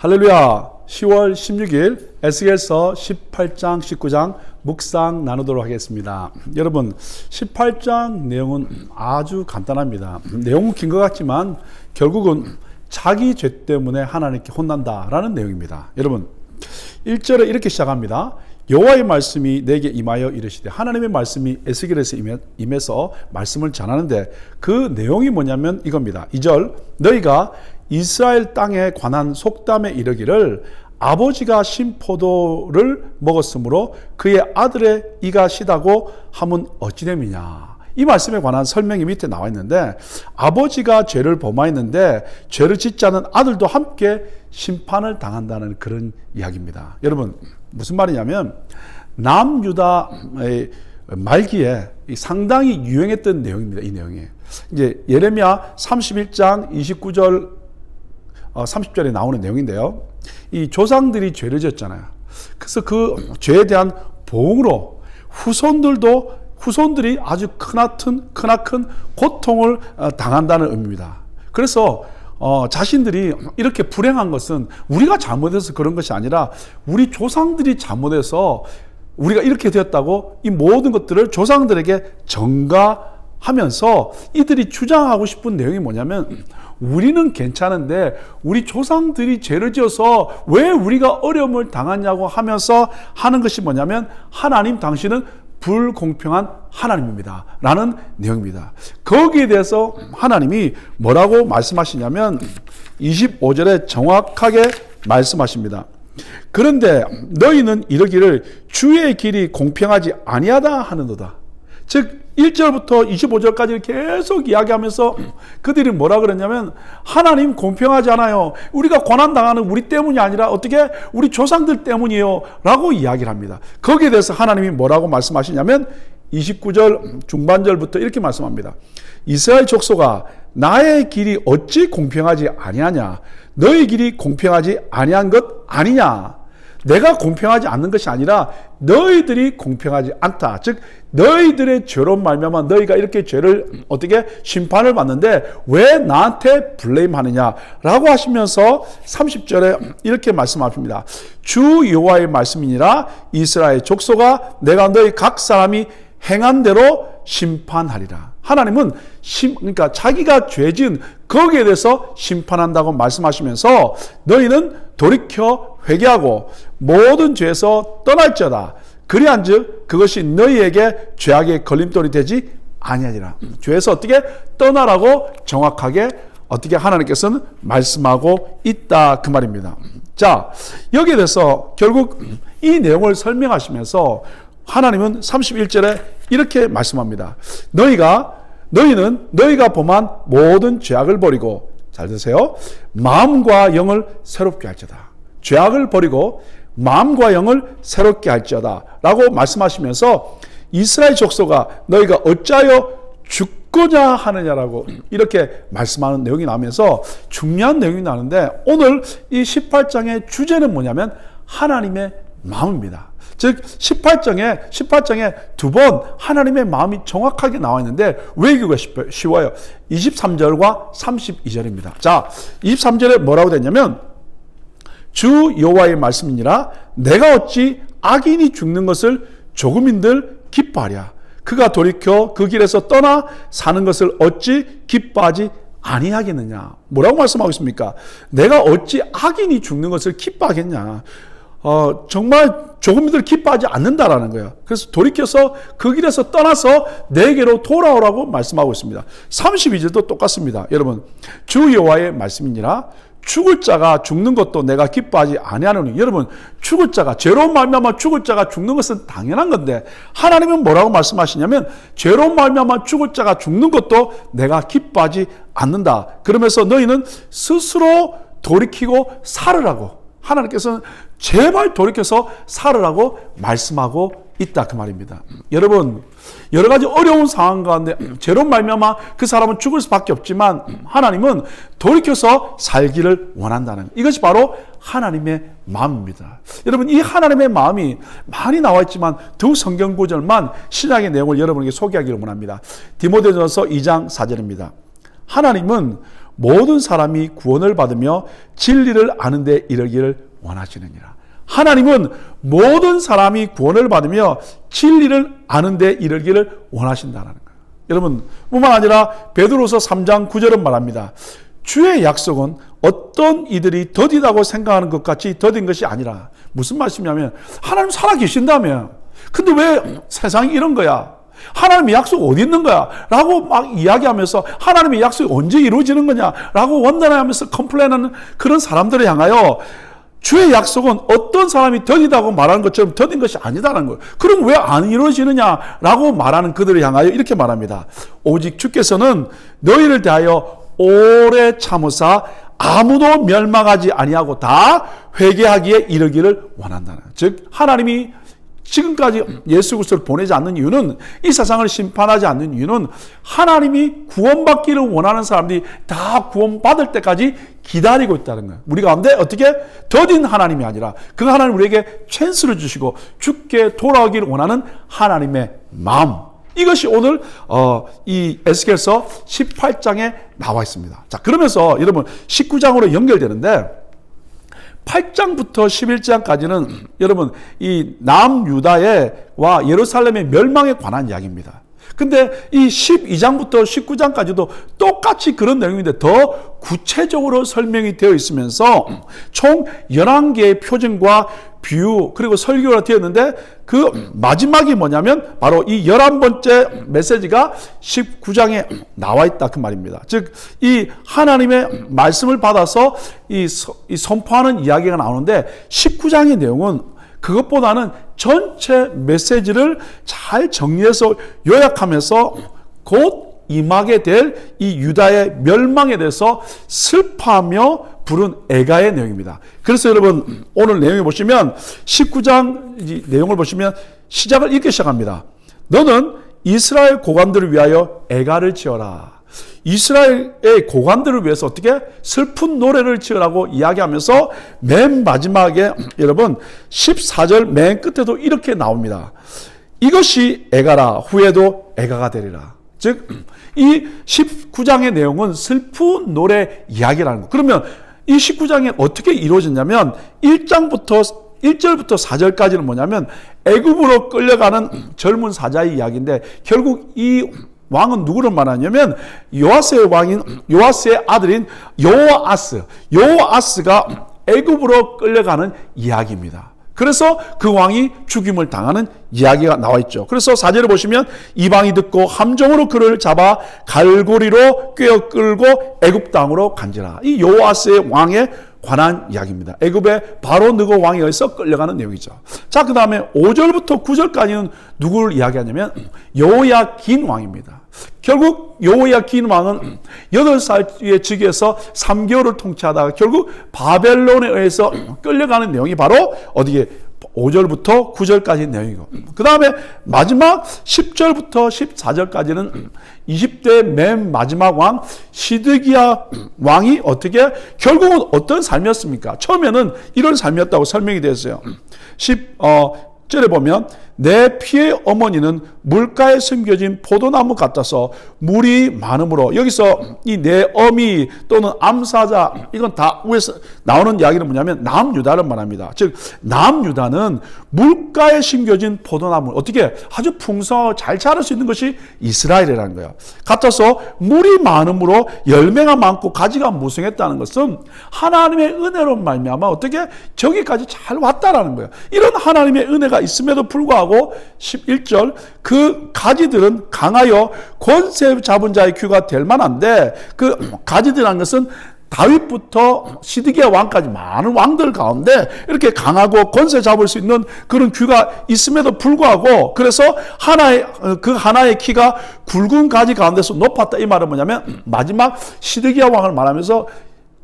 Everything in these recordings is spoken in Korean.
할렐루야. 10월 16일 에스겔서 18장 19장 묵상 나누도록 하겠습니다. 여러분 18장 내용은 아주 간단합니다. 내용은 긴 것 같지만 결국은 자기 죄 때문에 하나님께 혼난다라는 내용입니다. 여러분 1절에 이렇게 시작합니다. 여호와의 말씀이 내게 임하여 이르시되, 하나님의 말씀이 에스겔에서 임해서 말씀을 전하는데 그 내용이 뭐냐면 이겁니다. 2절, 너희가 이스라엘 땅에 관한 속담에 이르기를 아버지가 신포도를 먹었으므로 그의 아들의 이가 시다고 하면 어찌 됨이냐. 이 말씀에 관한 설명이 밑에 나와 있는데, 아버지가 죄를 범하였는데 죄를 짓지 않은 아들도 함께 심판을 당한다는 그런 이야기입니다. 여러분 무슨 말이냐면, 남유다의 말기에 상당히 유행했던 내용입니다. 이 내용이 이제 예레미야 31장 29절 30절에 나오는 내용인데요. 이 조상들이 죄를 지었잖아요. 그래서 그 죄에 대한 보응으로 후손들이 아주 크나큰 고통을 당한다는 의미입니다. 그래서 자신들이 이렇게 불행한 것은 우리가 잘못해서 그런 것이 아니라 우리 조상들이 잘못해서 우리가 이렇게 되었다고 이 모든 것들을 조상들에게 전가하면서 이들이 주장하고 싶은 내용이 뭐냐면, 우리는 괜찮은데 우리 조상들이 죄를 지어서 왜 우리가 어려움을 당하냐고 하면서 하는 것이 뭐냐면, 하나님 당신은 불공평한 하나님입니다 라는 내용입니다. 거기에 대해서 하나님이 뭐라고 말씀하시냐면 25절에 정확하게 말씀하십니다. 그런데 너희는 이르기를 주의 길이 공평하지 아니하다 하는도다. 즉 1절부터 25절까지 계속 이야기하면서 그들이 뭐라 그랬냐면, 하나님 공평하지 않아요. 우리가 고난당하는 우리 때문이 아니라 어떻게 우리 조상들 때문이에요 라고 이야기를 합니다. 거기에 대해서 하나님이 뭐라고 말씀하시냐면 29절 중반절부터 이렇게 말씀합니다. 이스라엘 족속아, 나의 길이 어찌 공평하지 아니하냐. 너의 길이 공평하지 아니한 것 아니냐. 내가 공평하지 않는 것이 아니라 너희들이 공평하지 않다. 즉 너희들의 죄로 말미암아 너희가 이렇게 죄를 어떻게 심판을 받는데 왜 나한테 블레임하느냐라고 하시면서 30절에 이렇게 말씀하십니다. 주 여호와의 말씀이니라. 이스라엘 족속아, 내가 너희 각 사람이 행한 대로 심판하리라. 하나님은 그러니까 자기가 죄진 거기에 대해서 심판한다고 말씀하시면서, 너희는 돌이켜 회개하고 모든 죄에서 떠날지어다. 그리한즉 그것이 너희에게 죄악의 걸림돌이 되지 아니하리라. 죄에서 어떻게 떠나라고 정확하게 어떻게 하나님께서는 말씀하고 있다 그 말입니다. 자, 여기에 대해서 결국 이 내용을 설명하시면서 하나님은 31절에 이렇게 말씀합니다. 너희는 너희가 범한 모든 죄악을 버리고, 잘 드세요, 마음과 영을 새롭게 할지어다. 죄악을 버리고 마음과 영을 새롭게 할지어다 라고 말씀하시면서, 이스라엘 족속아, 너희가 어찌하여 죽고자 하느냐라고 이렇게 말씀하는 내용이 나오면서 중요한 내용이 나오는데, 오늘 이 18장의 주제는 뭐냐면 하나님의 마음입니다. 즉 18장에 두 번 하나님의 마음이 정확하게 나와 있는데 외우기가 쉬워요. 23절과 32절입니다. 자, 23절에 뭐라고 되냐면, 주 여호와의 말씀이니라. 내가 어찌 악인이 죽는 것을 조금인들 기뻐하랴. 그가 돌이켜 그 길에서 떠나 사는 것을 어찌 기뻐하지 아니하겠느냐. 뭐라고 말씀하고 있습니까? 내가 어찌 악인이 죽는 것을 기뻐하겠냐. 정말 조금들 기뻐하지 않는다라는 거예요. 그래서 돌이켜서 그 길에서 떠나서 내게로 돌아오라고 말씀하고 있습니다. 32절도 똑같습니다. 여러분, 주 여호와의 말씀이니라. 죽을 자가 죽는 것도 내가 기뻐하지 아니하노니. 여러분, 죽을 자가, 죄로 말미암아 죽을 자가 죽는 것은 당연한 건데, 하나님은 뭐라고 말씀하시냐면 죄로 말미암아 죽을 자가 죽는 것도 내가 기뻐하지 않는다. 그러면서 너희는 스스로 돌이키고 살으라고, 하나님께서는 제발 돌이켜서 살으라고 말씀하고 있다 그 말입니다. 여러분, 여러 가지 어려운 상황 가운데 죄로 말미암아 그 사람은 죽을 수밖에 없지만, 하나님은 돌이켜서 살기를 원한다는, 이것이 바로 하나님의 마음입니다. 여러분, 이 하나님의 마음이 많이 나와 있지만 두 성경 구절만 신약의 내용을 여러분에게 소개하기를 원합니다. 디모데전서 2장 4절입니다. 하나님은 모든 사람이 구원을 받으며 진리를 아는 데 이르기를 원하시느니라. 하나님은 모든 사람이 구원을 받으며 진리를 아는 데 이르기를 원하신다는 거예요. 여러분, 뿐만 아니라 베드로서 3장 9절은 말합니다. 주의 약속은 어떤 이들이 더디다고 생각하는 것 같이 더딘 것이 아니라, 무슨 말씀이냐면 하나님 살아계신다며. 근데 왜 세상이 이런 거야? 하나님의 약속 어디 있는 거야? 라고 막 이야기하면서 하나님의 약속이 언제 이루어지는 거냐? 라고 원단하면서 컴플레인하는 그런 사람들을 향하여 주의 약속은 어떤 사람이 더디다고 말하는 것처럼 더딘 것이 아니다라는 거예요. 그럼 왜 안 이루어지느냐라고 말하는 그들을 향하여 이렇게 말합니다. 오직 주께서는 너희를 대하여 오래 참으사 아무도 멸망하지 아니하고 다 회개하기에 이르기를 원한다는. 즉 하나님이 지금까지 예수 그리스도를 보내지 않는 이유는, 이 세상을 심판하지 않는 이유는 하나님이 구원받기를 원하는 사람들이 다 구원받을 때까지 기다리고 있다는 거예요. 우리 가운데 어떻게 더딘 하나님이 아니라 그 하나님 우리에게 찬스를 주시고 죽게 돌아오기를 원하는 하나님의 마음. 이것이 오늘 이 에스겔서 18장에 나와 있습니다. 자, 그러면서 여러분 19장으로 연결되는데 8장부터 11장까지는 여러분 이 남유다와 예루살렘의 멸망에 관한 이야기입니다. 근데 이 12장부터 19장까지도 똑같이 그런 내용인데 더 구체적으로 설명이 되어 있으면서 총 11개의 표징과 비유 그리고 설교가 되었는데 그 마지막이 뭐냐면 바로 이 11번째 메시지가 19장에 나와 있다 그 말입니다. 즉 이 하나님의 말씀을 받아서 이 선포하는 이야기가 나오는데 19장의 내용은 그것보다는 전체 메시지를 잘 정리해서 요약하면서 곧 임하게 될 이 유다의 멸망에 대해서 슬퍼하며 부른 애가의 내용입니다. 그래서 여러분 오늘 내용을 보시면 19장 내용을 보시면 시작을 이렇게 시작합니다. 너는 이스라엘 고관들을 위하여 애가를 지어라. 이스라엘의 고관들을 위해서 어떻게 슬픈 노래를 지으라고 이야기하면서 맨 마지막에 여러분 14절 맨 끝에도 이렇게 나옵니다. 이것이 애가라. 후에도 애가가 되리라. 즉 이 19장의 내용은 슬픈 노래 이야기라는 거. 그러면 이 19장에 어떻게 이루어졌냐면 1절부터 4절까지는 뭐냐면 애굽으로 끌려가는 젊은 사자의 이야기인데 결국 이 왕은 누구를 말하냐면 요아스의 왕인 요아스의 아들인 요아스가 애굽으로 끌려가는 이야기입니다. 그래서 그 왕이 죽임을 당하는 이야기가 나와 있죠. 그래서 4절을 보시면 이방이 듣고 함정으로 그를 잡아 갈고리로 꿰어 끌고 애굽 땅으로 간지라. 이 요아스의 왕의 관한 이야기입니다. 애굽의 바로 느고 왕에 의해서 끌려가는 내용이죠. 자, 그 다음에 5절부터 9절까지는 누구를 이야기하냐면 여호야긴 왕입니다. 결국 여호야긴 왕은 8살의 즉위에서 3개월을 통치하다가 결국 바벨론에 의해서 끌려가는 내용이 바로 어디에 5절부터 9절까지 내용이고, 그 다음에 마지막 10절부터 14절까지는 20대 맨 마지막 왕 시드기야 왕이 어떻게 결국은 어떤 삶이었습니까? 처음에는 이런 삶이었다고 설명이 되었어요. 10절에 보면 내 피의 어머니는 물가에 숨겨진 포도나무 같아서 물이 많으므로, 여기서 이 내 어미 또는 암사자 이건 다 위에서 나오는 이야기는 뭐냐면 남유다를 말합니다. 즉 남유다는 물가에 심겨진 포도나무, 어떻게 아주 풍성하고 잘 자랄 수 있는 것이 이스라엘이라는 거예요. 같아서 물이 많으므로 열매가 많고 가지가 무성했다는 것은 하나님의 은혜로 말미암아 어떻게 저기까지 잘 왔다라는 거예요. 이런 하나님의 은혜가 있음에도 불구하고 11절 그 가지들은 강하여 권세 잡은 자의 귀가 될 만한데, 그 가지들이라는 것은 다윗부터 시드기야 왕까지 많은 왕들 가운데 이렇게 강하고 권세 잡을 수 있는 그런 귀가 있음에도 불구하고, 그래서 하나의 키가 굵은 가지 가운데서 높았다. 이 말은 뭐냐면 마지막 시드기야 왕을 말하면서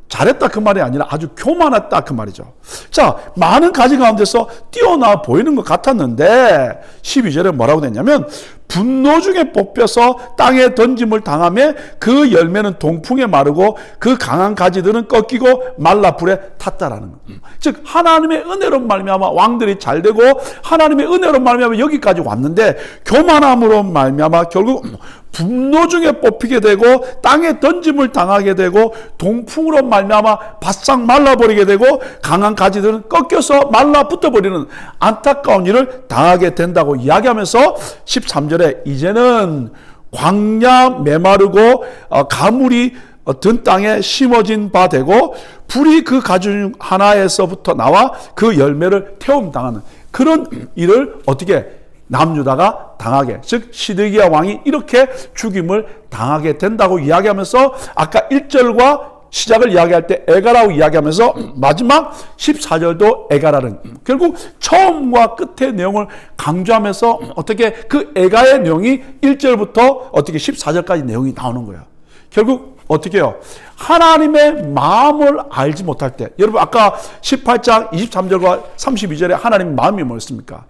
잘했다 그 말이 아니라 아주 교만했다 그 말이죠. 자, 많은 가지 가운데서 뛰어나 보이는 것 같았는데 12절에 뭐라고 됐냐면 분노 중에 뽑혀서 땅에 던짐을 당하며 그 열매는 동풍에 마르고 그 강한 가지들은 꺾이고 말라 불에 탔다라는 것. 즉 하나님의 은혜로 말미암아 왕들이 잘 되고 하나님의 은혜로 말미암아 여기까지 왔는데 교만함으로 말미암아 결국 분노 중에 뽑히게 되고 땅에 던짐을 당하게 되고 동풍으로 말미암아 바싹 말라버리게 되고 강한 가지들은 꺾여서 말라붙어버리는 안타까운 일을 당하게 된다고 이야기하면서 13절에 이제는 광야 메마르고 가물이 든 땅에 심어진 바 되고 불이 그 가지 중 하나에서부터 나와 그 열매를 태움당하는 그런 일을 어떻게 남유다가 당하게, 즉 시드기야 왕이 이렇게 죽임을 당하게 된다고 이야기하면서 아까 1절과 시작을 이야기할 때 에가라고 이야기하면서 마지막 14절도 에가라는 결국 처음과 끝의 내용을 강조하면서 어떻게 그 에가의 내용이 1절부터 어떻게 14절까지 내용이 나오는 거예요. 결국 어떻게 해요? 하나님의 마음을 알지 못할 때, 여러분 아까 18장 23절과 32절에 하나님의 마음이 뭐였습니까?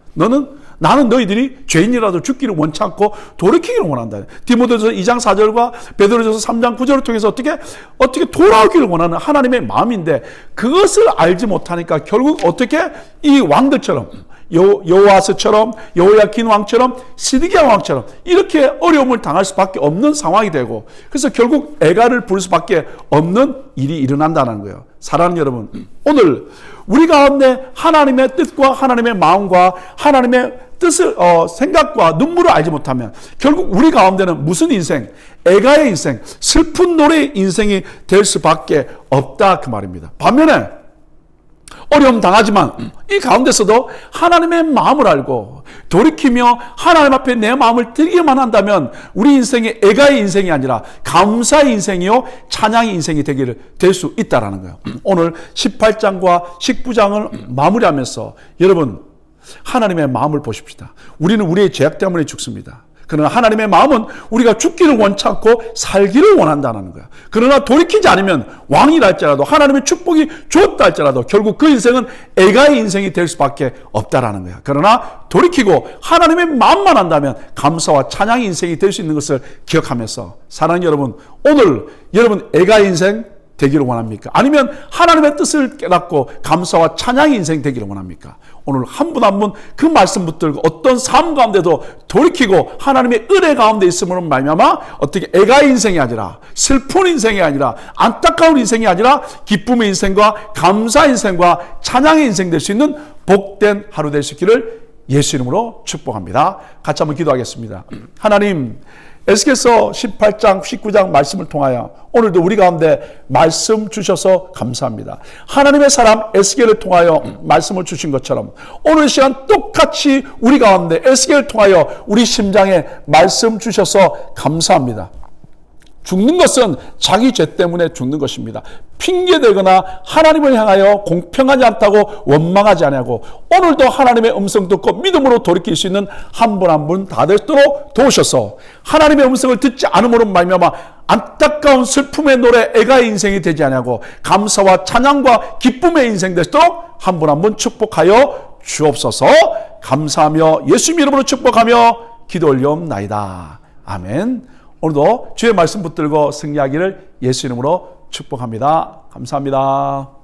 나는 너희들이 죄인이라도 죽기를 원치 않고 돌이키기를 원한다. 디모데전서 2장 4절과 베드로전서 3장 9절을 통해서 어떻게 돌아오기를 원하는 하나님의 마음인데 그것을 알지 못하니까 결국 어떻게 이 왕들처럼 여호아스처럼 여호야킨 왕처럼 시드기야 왕처럼 이렇게 어려움을 당할 수밖에 없는 상황이 되고 그래서 결국 애가를 부를 수밖에 없는 일이 일어난다는 거예요. 사랑하는 여러분, 오늘 우리 가운데 하나님의 뜻과 하나님의 마음과 하나님의 뜻을 생각과 눈물을 알지 못하면 결국 우리 가운데는 무슨 인생? 애가의 인생, 슬픈 노래의 인생이 될 수밖에 없다 그 말입니다. 반면에 어려움 당하지만 이 가운데서도 하나님의 마음을 알고 돌이키며 하나님 앞에 내 마음을 드리기만 한다면 우리 인생이 애가의 인생이 아니라 감사의 인생이요 찬양의 인생이 될 수 있다는 거예요. 오늘 18장과 19장을 마무리하면서 여러분 하나님의 마음을 보십시다. 우리는 우리의 죄악 때문에 죽습니다. 그러나 하나님의 마음은 우리가 죽기를 원치 않고 살기를 원한다는 거야. 그러나 돌이키지 않으면 왕이라 할지라도 하나님의 축복이 주었다 할지라도 결국 그 인생은 애가의 인생이 될 수밖에 없다라는 거야. 그러나 돌이키고 하나님의 마음만 한다면 감사와 찬양의 인생이 될 수 있는 것을 기억하면서 사랑하는 여러분, 오늘 여러분 애가의 인생 되기를 원합니까? 아니면 하나님의 뜻을 깨닫고 감사와 찬양의 인생 되기를 원합니까? 오늘 한 분 한 분 그 말씀 붙들고 어떤 삶 가운데도 돌이키고 하나님의 은혜 가운데 있음으로 말미암아 어떻게 애가의 인생이 아니라 슬픈 인생이 아니라 안타까운 인생이 아니라 기쁨의 인생과 감사의 인생과 찬양의 인생 될 수 있는 복된 하루 될 수 있기를 예수 이름으로 축복합니다. 같이 한번 기도하겠습니다. 하나님, 에스겔서 18장, 19장 말씀을 통하여 오늘도 우리 가운데 말씀 주셔서 감사합니다. 하나님의 사람 에스겔을 통하여 말씀을 주신 것처럼 오늘 시간 똑같이 우리 가운데 에스겔을 통하여 우리 심장에 말씀 주셔서 감사합니다. 죽는 것은 자기 죄 때문에 죽는 것입니다. 핑계대거나 하나님을 향하여 공평하지 않다고 원망하지 아니하고 오늘도 하나님의 음성 듣고 믿음으로 돌이킬 수 있는 한 분 한 분 다 되도록 도우셔서 하나님의 음성을 듣지 않음으로 말미암아 안타까운 슬픔의 노래 애가의 인생이 되지 아니하고 감사와 찬양과 기쁨의 인생 되도록 한 분 한 분 축복하여 주옵소서. 감사하며 예수님 이름으로 축복하며 기도 올리옵나이다. 아멘. 오늘도 주의 말씀 붙들고 승리하기를 예수 이름으로 축복합니다. 감사합니다.